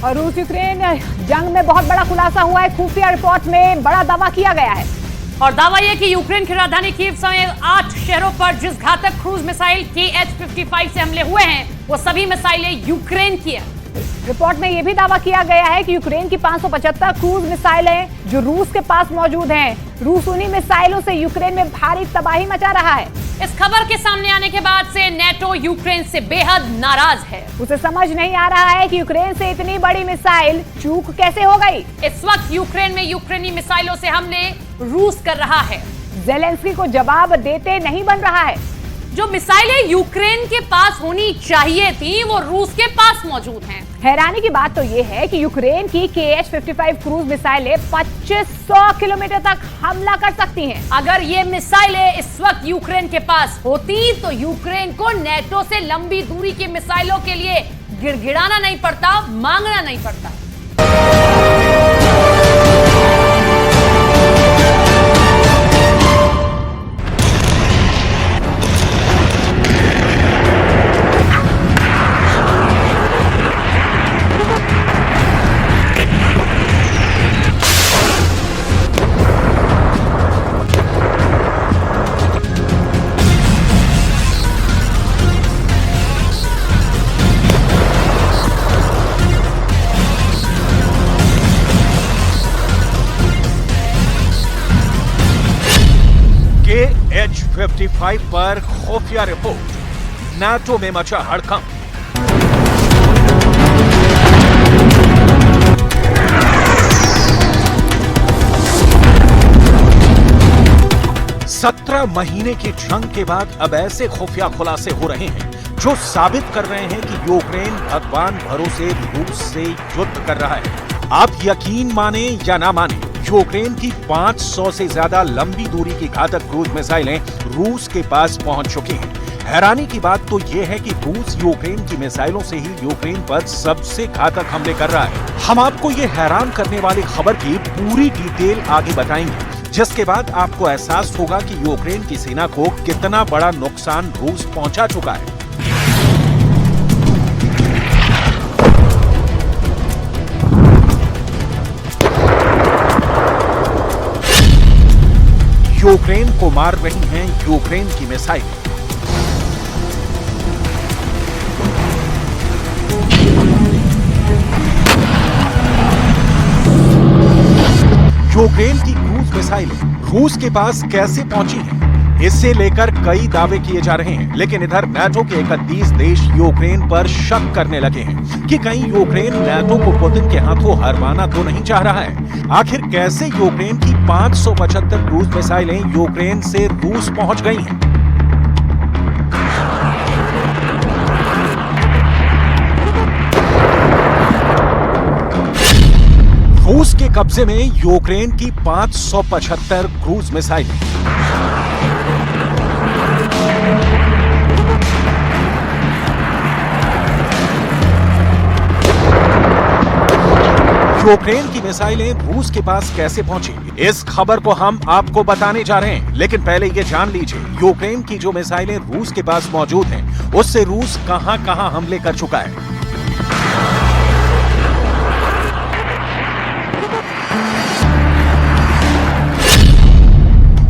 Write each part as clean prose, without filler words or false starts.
और रूस यूक्रेन जंग में बहुत बड़ा खुलासा हुआ है। खुफिया रिपोर्ट में बड़ा दावा किया गया है और दावा यह कि यूक्रेन की राजधानी कीव समेत 8 शहरों पर जिस घातक क्रूज मिसाइल KH-55 से हमले हुए हैं वो सभी मिसाइलें यूक्रेन की है। रिपोर्ट में यह भी दावा किया गया है कि यूक्रेन की 575 क्रूज मिसाइलें जो रूस के पास मौजूद हैं, रूस उन्हीं मिसाइलों से यूक्रेन में भारी तबाही मचा रहा है। इस खबर के सामने आने के बाद से नेटो यूक्रेन से बेहद नाराज है। उसे समझ नहीं आ रहा है कि यूक्रेन से इतनी बड़ी मिसाइल चूक कैसे हो गई। इस वक्त यूक्रेन में यूक्रेनी मिसाइलों से हमले रूस कर रहा है। ज़ेलेंस्की को जवाब देते नहीं बन रहा है। जो मिसाइलें यूक्रेन के पास होनी चाहिए थी वो रूस के पास मौजूद हैं। हैरानी की बात तो ये है कि यूक्रेन की KH-55 क्रूज मिसाइलें 2500 किलोमीटर तक हमला कर सकती हैं। अगर ये मिसाइलें इस वक्त यूक्रेन के पास होती तो यूक्रेन को नेटो से लंबी दूरी की मिसाइलों के लिए गिड़गिड़ाना नहीं पड़ता, मांगना नहीं पड़ता। KH-55 पर खुफिया रिपोर्ट, नाटो में मचा हड़कंप। सत्रह महीने की जंग के बाद अब ऐसे खुफिया खुलासे हो रहे हैं जो साबित कर रहे हैं कि यूक्रेन भगवान भरोसे रूस से युद्ध कर रहा है। आप यकीन माने या ना माने, यूक्रेन की 500 से ज्यादा लंबी दूरी की घातक क्रूज मिसाइलें रूस के पास पहुंच चुकी हैं। हैरानी की बात तो यह है कि रूस यूक्रेन की मिसाइलों से ही यूक्रेन पर सबसे घातक हमले कर रहा है। हम आपको ये हैरान करने वाली खबर की पूरी डिटेल आगे बताएंगे, जिसके बाद आपको एहसास होगा कि यूक्रेन की सेना को कितना बड़ा नुकसान रूस पहुंचा चुका है। यूक्रेन को मार रही हैं यूक्रेन की मिसाइल। यूक्रेन की क्रूज मिसाइलें रूस के पास कैसे पहुंची हैं, इससे लेकर कई दावे किए जा रहे हैं। लेकिन इधर नाटो के 31 देश यूक्रेन पर शक करने लगे हैं कि कहीं यूक्रेन नाटो को पुतिन के हाथों हरवाना तो नहीं चाह रहा है। आखिर कैसे यूक्रेन की 575 क्रूज मिसाइलें यूक्रेन से रूस पहुंच गई हैं? रूस के कब्जे में यूक्रेन की 575 क्रूज मिसाइलें। यूक्रेन की मिसाइलें रूस के पास कैसे पहुंची, इस खबर को हम आपको बताने जा रहे हैं। लेकिन पहले ये जान लीजिए, यूक्रेन की जो मिसाइलें रूस के पास मौजूद हैं, उससे रूस कहां-कहां हमले कर चुका है।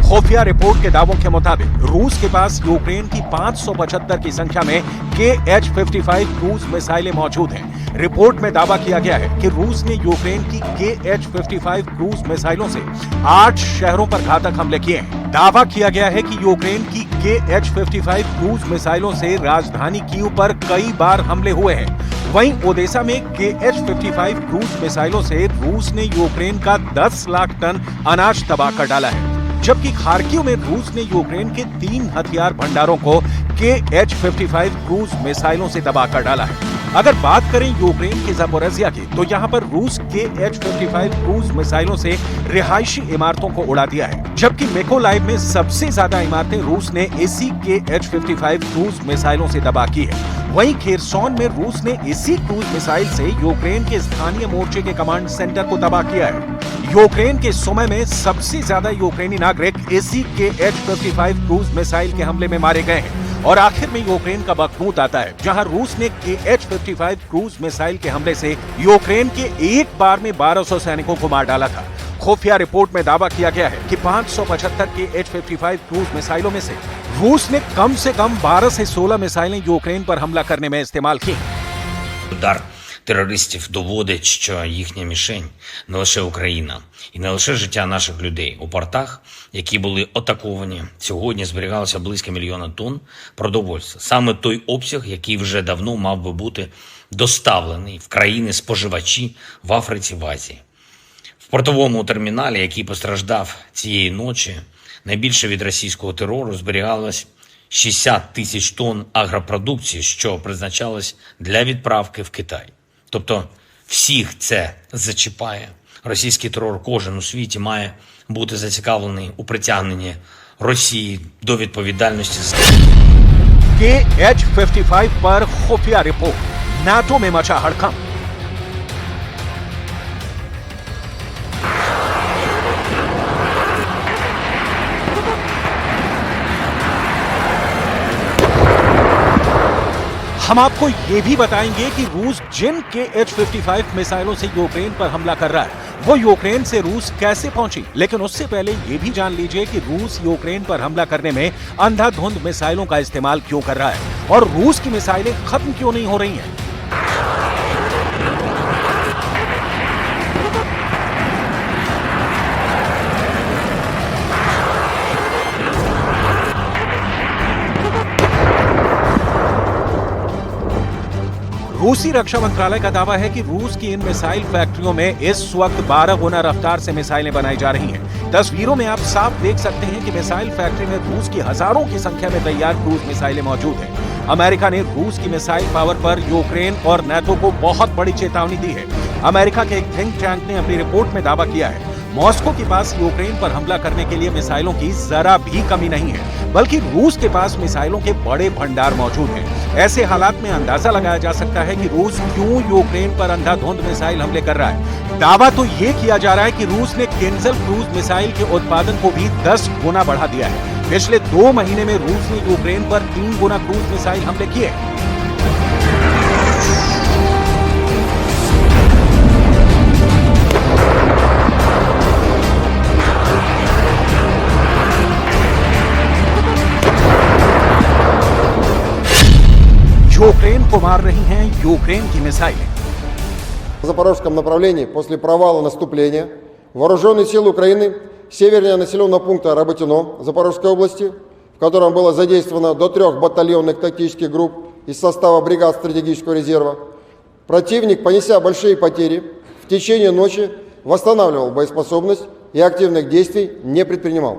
खुफिया रिपोर्ट के दावों के मुताबिक रूस के पास यूक्रेन की 575 की संख्या में KH-55 क्रूज मिसाइलें मौजूद हैं। रिपोर्ट में दावा किया गया है कि रूस ने यूक्रेन की KH-55 क्रूज मिसाइलों से 8 शहरों पर घातक हमले किए हैं। दावा किया गया है कि यूक्रेन की KH-55 क्रूज मिसाइलों से राजधानी कीव पर कई बार हमले हुए हैं। वहीं ओडेसा में KH-55 क्रूज मिसाइलों से रूस ने यूक्रेन का 10 लाख टन अनाज तबाह कर डाला है, जबकि खार्किव में रूस ने यूक्रेन के 3 हथियार भंडारों को KH-55 क्रूज मिसाइलों से तबाह कर डाला है। अगर बात करें यूक्रेन के ज़पोरिज़िया की, तो यहाँ पर रूस KH-55 क्रूज मिसाइलों से रिहायशी इमारतों को उड़ा दिया है, जबकि मिकोलाइव में सबसे ज्यादा इमारतें रूस ने इसी KH-55 क्रूज मिसाइलों से तबाह की है। वहीं खेरसॉन में रूस ने इसी क्रूज मिसाइल से यूक्रेन के स्थानीय मोर्चे के कमांड सेंटर को तबाह किया है। यूक्रेन के सुमे में सबसे ज्यादा यूक्रेनी नागरिक इसी KH-55 क्रूज मिसाइल के हमले में मारे गए हैं। और आखिर में यूक्रेन का बखमूत आता है, जहां रूस ने H-55 क्रूज मिसाइल के हमले से यूक्रेन के एक बार में 1200 सैनिकों को मार डाला था। खुफिया रिपोर्ट में दावा किया गया है कि 575 H-55 क्रूज मिसाइलों में से रूस ने कम से कम 12 से 16 मिसाइलें यूक्रेन पर हमला करने में इस्तेमाल की। Удар терористів доводить, що їхня мішень не лише Україна і не лише життя наших людей. У портах, які були атаковані, сьогодні зберігалося близько 1 мільйона тонн продовольства. Саме той обсяг, який вже давно мав би бути доставлений в країни-споживачі в Африці, в Азії. В портовому терміналі, який постраждав цієї ночі, найбільше від російського терору зберігалось 60 тисяч тонн агропродукції, що призначалось для відправки в Китай. Тобто всіх це зачіпає. Російський терор кожен у світі має бути зацікавлений у притягненні Росії до відповідальності. H-55 पर खुफिया रिपोर्ट, नाटो में मचा हड़कंप। हम आपको ये भी बताएंगे कि रूस जिन H-55 मिसाइलों से यूक्रेन पर हमला कर रहा है, वो यूक्रेन से रूस कैसे पहुंची। लेकिन उससे पहले ये भी जान लीजिए कि रूस यूक्रेन पर हमला करने में अंधाधुंध मिसाइलों का इस्तेमाल क्यों कर रहा है और रूस की मिसाइलें खत्म क्यों नहीं हो रही हैं। रूसी रक्षा मंत्रालय का दावा है कि रूस की इन मिसाइल फैक्ट्रियों में इस वक्त 12 गुना रफ्तार से मिसाइलें बनाई जा रही हैं। तस्वीरों में आप साफ देख सकते हैं कि मिसाइल फैक्ट्री में रूस की हजारों की संख्या में तैयार क्रूज मिसाइलें मौजूद हैं। अमेरिका ने रूस की मिसाइल पावर पर यूक्रेन और नेटो को बहुत बड़ी चेतावनी दी है। अमेरिका के एक थिंक टैंक ने अपनी रिपोर्ट में दावा किया है मॉस्को के पास यूक्रेन पर हमला करने के लिए मिसाइलों की जरा भी कमी नहीं है, बल्कि रूस के पास मिसाइलों के बड़े भंडार मौजूद हैं। ऐसे हालात में अंदाजा लगाया जा सकता है कि रूस क्यों यूक्रेन पर अंधाधुंध मिसाइल हमले कर रहा है। दावा तो ये किया जा रहा है कि रूस ने किंजल क्रूज मिसाइल के उत्पादन को भी 10 गुना बढ़ा दिया है। पिछले 2 महीने में रूस ने यूक्रेन पर 3 गुना क्रूज मिसाइल हमले किए। यूक्रेन को मार रही हैं यूक्रेन की मिसाइलें। В запорожском направлении после провала наступления вооруженные силы Украины севернее населенного пункта Работино Запорожской области, в котором было задействовано до 3 батальонных тактических групп из состава бригад стратегического резерва, противник, понеся большие потери, в течение ночи восстанавливал боеспособность и активных действий не предпринимал.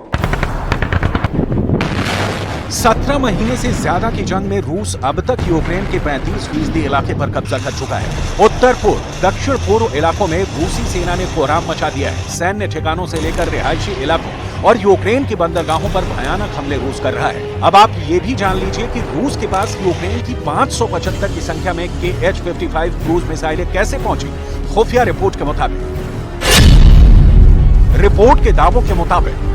17 महीने से ज्यादा की जंग में रूस अब तक यूक्रेन के 35% इलाके पर कब्जा कर चुका है। उत्तर पूर्व, दक्षिण पूर्व इलाकों में रूसी सेना ने कोहराम मचा दिया है। सैन्य ठिकानों से लेकर रिहायशी इलाकों और यूक्रेन की बंदरगाहों पर भयानक हमले रूस कर रहा है। अब आप ये भी जान लीजिए कि रूस के पास यूक्रेन की 575 की संख्या में H-55 क्रूज मिसाइलें कैसे पहुंची। खुफिया रिपोर्ट के मुताबिक, रिपोर्ट के दावों के मुताबिक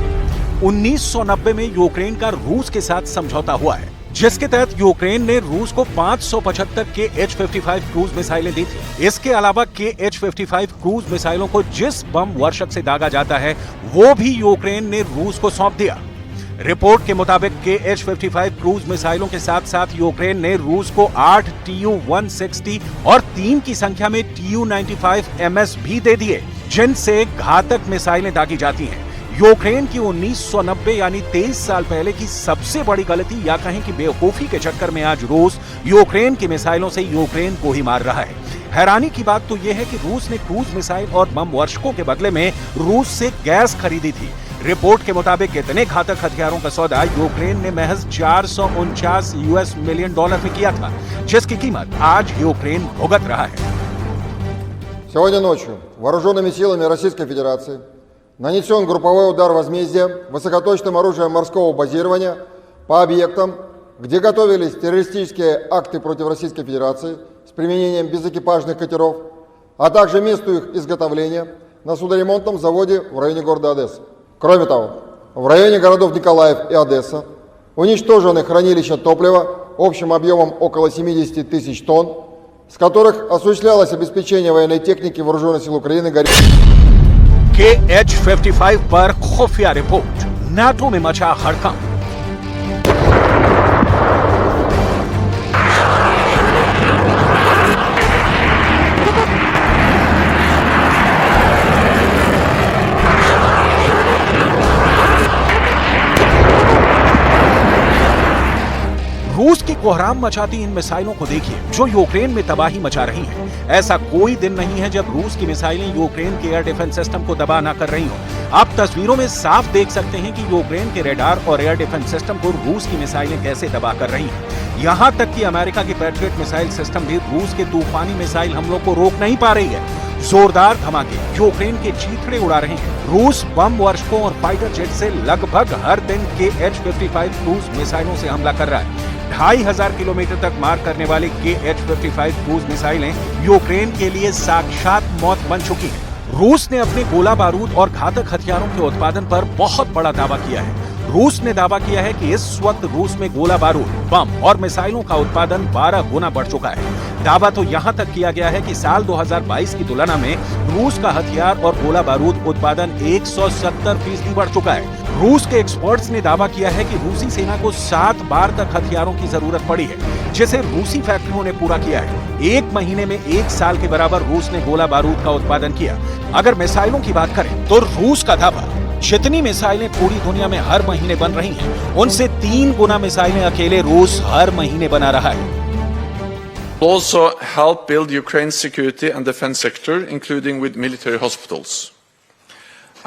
1990 में यूक्रेन का रूस के साथ समझौता हुआ है, जिसके तहत यूक्रेन ने रूस को 575 H-55 क्रूज मिसाइलें दी थी। इसके अलावा H-55 क्रूज मिसाइलों को जिस बम वर्षक से दागा जाता है, वो भी यूक्रेन ने रूस को सौंप दिया। रिपोर्ट के मुताबिक H-55 क्रूज मिसाइलों के साथ साथ यूक्रेन ने रूस को 8 Tu-160 और 3 की संख्या में Tu-95 MS भी दे दिए, जिनसे घातक मिसाइलें दागी जाती हैं। यूक्रेन की 1990 यानी 23 साल पहले की सबसे बड़ी गलती या कहें कि बेवकूफी के चक्कर में आज रूस यूक्रेन की मिसाइलों से यूक्रेन को ही मार रहा है। हैरानी की बात तो यह है कि रूस ने क्रूज मिसाइल और बम वर्षकों के बदले में रूस से गैस खरीदी थी। रिपोर्ट के मुताबिक इतने घातक हथियारों का सौदा यूक्रेन ने महज $449 मिलियन में किया था, जिसकी कीमत आज यूक्रेन भुगत रहा है। Сегодня ночью вооруженными силами Российской Федерации нанесен групповой удар возмездия высокоточным оружием морского базирования по объектам, где готовились террористические акты против Российской Федерации с применением безэкипажных катеров, а также месту их изготовления на судоремонтном заводе в районе города Одесса. Кроме того, в районе городов Николаев и Одесса уничтожены хранилища топлива общим объемом около 70 тысяч тонн, с которых осуществлялось обеспечение военной техники Вооруженных сил Украины KH-55 पर खुफिया रिपोर्ट, नाटो में मचा हड़कंप। रूस की कोहराम मचाती इन मिसाइलों को देखिए जो यूक्रेन में तबाही मचा रही हैं। ऐसा कोई दिन नहीं है जब रूस की मिसाइलें यूक्रेन के एयर डिफेंस सिस्टम को तबाह न कर रही हों। आप तस्वीरों में साफ देख सकते हैं कि यूक्रेन के रडार और एयर डिफेंस सिस्टम को रूस की मिसाइलें कैसे तबाह कर रही हैं। यहां तक कि अमेरिका की पैट्रियट मिसाइल सिस्टम भी रूस के तूफानी मिसाइल हमलों को रोक नहीं पा रही है। जोरदार धमाके यूक्रेन के चीथड़े उड़ा रहे हैं। रूस बम वर्षकों और फाइटर जेट से लगभग हर दिन KH-55 क्रूज मिसाइलों से हमला कर रहा है। 2500 किलोमीटर तक मार करने वाली KH-55 क्रूज मिसाइलें यूक्रेन के लिए साक्षात मौत बन चुकी हैं। रूस ने अपने गोला बारूद और घातक हथियारों के उत्पादन पर बहुत बड़ा दावा किया है। रूस ने दावा किया है कि इस वक्त रूस में गोला बारूद, बम और मिसाइलों का उत्पादन 12 गुना बढ़ चुका है। दावा तो यहां तक किया गया है कि साल 2022 की तुलना में रूस का हथियार और गोला बारूद उत्पादन 170% बढ़ चुका है। रूस के एक्सपर्ट्स ने दावा किया है कि रूसी सेना को 7 बार तक हथियारों की जरूरत पड़ी है, जिसे रूसी फैक्ट्रियों ने पूरा किया है। 1 महीने में 1 साल के बराबर रूस ने गोला बारूद का उत्पादन किया। अगर मिसाइलों की बात करें तो रूस का दावा, जितनी मिसाइलें पूरी दुनिया में हर महीने बन रही हैं, उनसे 3 गुना मिसाइलें अकेले रूस हर महीने बना रहा है। Also help build Ukraine's security and defense sector, including with military hospitals.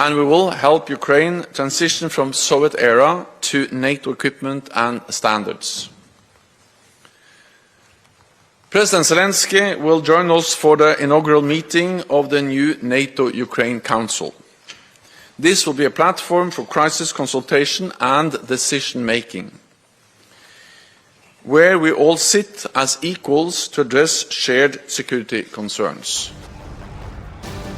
And we will help Ukraine transition from Soviet era to NATO equipment and standards. President Zelensky will join us for the inaugural meeting of the new NATO-Ukraine Council. This will be a platform for crisis consultation and decision-making, where we all sit as equals to address shared security concerns.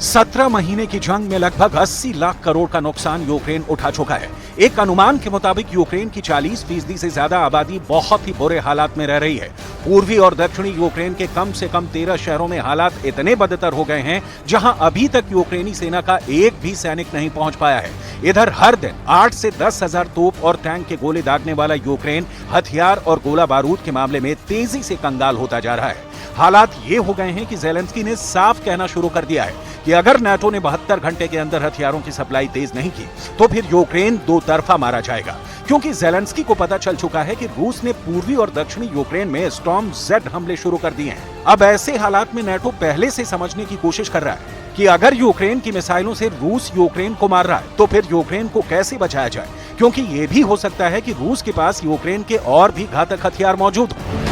17 महीने की जंग में लगभग 80 लाख करोड़ का नुकसान Ukraine उठा चुका है। एक अनुमान के मुताबिक यूक्रेन की 40% से ज्यादा आबादी बहुत ही बुरे हालात में रह रही है। पूर्वी और दक्षिणी यूक्रेन के कम से कम 13 शहरों में हालात इतने बदतर हो गए हैं जहां अभी तक यूक्रेनी सेना का एक भी सैनिक नहीं पहुंच पाया है। इधर हर दिन 8 से 10 हजार तोप और टैंक के गोले दागने वाला यूक्रेन हथियार और गोला बारूद के मामले में तेजी से कंगाल होता जा रहा है। हालात ये हो गए हैं कि ज़ेलेंस्की ने साफ कहना शुरू कर दिया है कि अगर नाटो ने 72 घंटे के अंदर हथियारों की सप्लाई तेज नहीं की तो फिर यूक्रेन दो तरफा मारा जाएगा, क्योंकि ज़ेलेंस्की को पता चल चुका है कि रूस ने पूर्वी और दक्षिणी यूक्रेन में स्टॉर्म जेड हमले शुरू कर दिए हैं। अब ऐसे हालात में नाटो पहले से समझने की कोशिश कर रहा है कि अगर यूक्रेन की मिसाइलों से रूस यूक्रेन को मार रहा है तो फिर यूक्रेन को कैसे बचाया जाए, क्योंकि ये भी हो सकता है कि रूस के पास यूक्रेन के और भी घातक हथियार मौजूद हो।